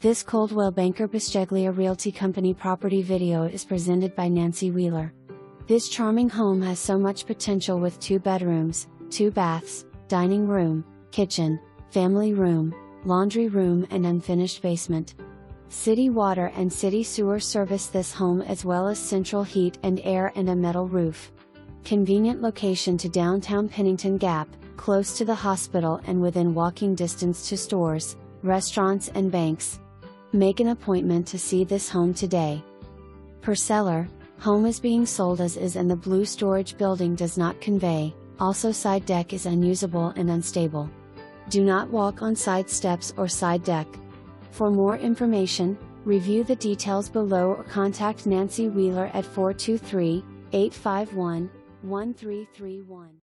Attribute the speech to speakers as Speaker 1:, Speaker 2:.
Speaker 1: This Coldwell Banker Bisceglia Realty Company property video is presented by Nancy Wheeler. This charming home has so much potential with 2 bedrooms, 2 baths, dining room, kitchen, family room, laundry room and unfinished basement. City water and city sewer service this home as well as central heat and air and a metal roof. Convenient location to downtown Pennington Gap, close to the hospital and within walking distance to stores, restaurants and banks. Make an appointment to see this home today. Per seller, home is being sold as is and the blue storage building does not convey, also side deck is unusable and unstable. Do not walk on side steps or side deck. For more information, review the details below or contact Nancy Wheeler at 423-851-1331.